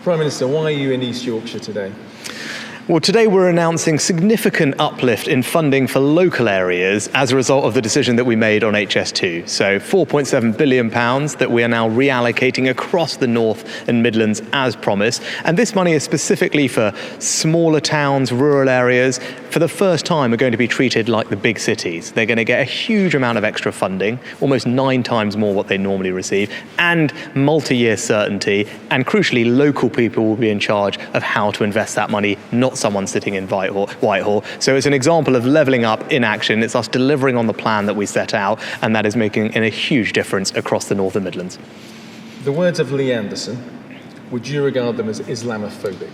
Prime Minister, why are you in East Yorkshire today? Well, today we're announcing significant uplift in funding for local areas as a result of the decision that we made on HS2. So £4.7 billion that we are now reallocating across the North and Midlands as promised. And this money is specifically for smaller towns, rural areas. For the first time, are going to be treated like the big cities. They're going to get a huge amount of extra funding, almost 9 times more what they normally receive, and multi-year certainty. And crucially, local people will be in charge of how to invest that money, not someone sitting in Whitehall. So it's an example of levelling up in action. It's us delivering on the plan that we set out, and that is making a huge difference across the North and Midlands. The words of Lee Anderson, would you regard them as Islamophobic?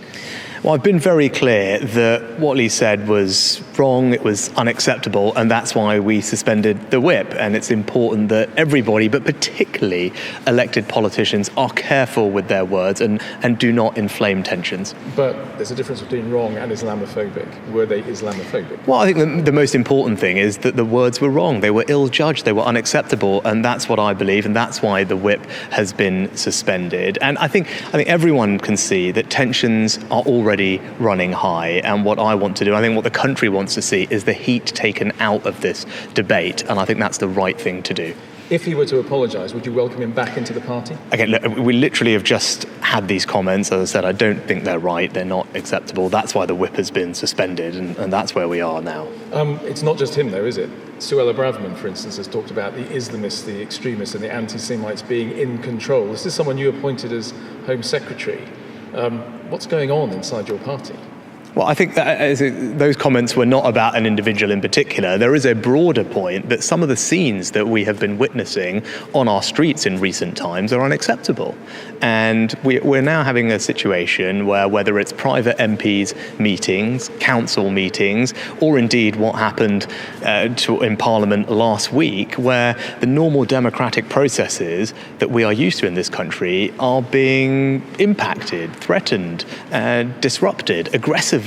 Well, I've been very clear that what Lee said was wrong, it was unacceptable, and that's why we suspended the whip. And it's important that everybody, but particularly elected politicians, are careful with their words and do not inflame tensions. But there's a difference between wrong and Islamophobic. Were they Islamophobic? Well, I think the most important thing is that the words were wrong. They were ill-judged, they were unacceptable, and that's what I believe, and that's why the whip has been suspended. And I think everyone can see that tensions are already running high, and what I want to do, I think what the country wants to see, is the heat taken out of this debate, and I think that's the right thing to do. If he were to apologise, would you welcome him back into the party? Okay, look, we literally have just had these comments. As I said, I don't think they're right, they're not acceptable. That's why the whip has been suspended, and that's where we are now. It's not just him though, is it? Suella Braverman, for instance, has talked about the Islamists, the extremists and the anti-Semites being in control. This is someone you appointed as Home Secretary. What's going on inside your party? Well, I think that those comments were not about an individual in particular. There is a broader point that some of the scenes that we have been witnessing on our streets in recent times are unacceptable. And we're now having a situation where, whether it's private MPs' meetings, council meetings, or indeed what happened in Parliament last week, where the normal democratic processes that we are used to in this country are being impacted, threatened, disrupted aggressively,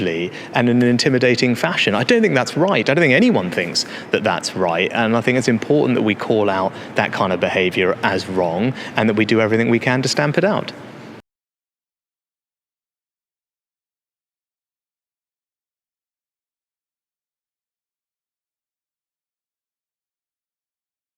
and in an intimidating fashion. I don't think that's right. I don't think anyone thinks that that's right. And I think it's important that we call out that kind of behaviour as wrong, and that we do everything we can to stamp it out.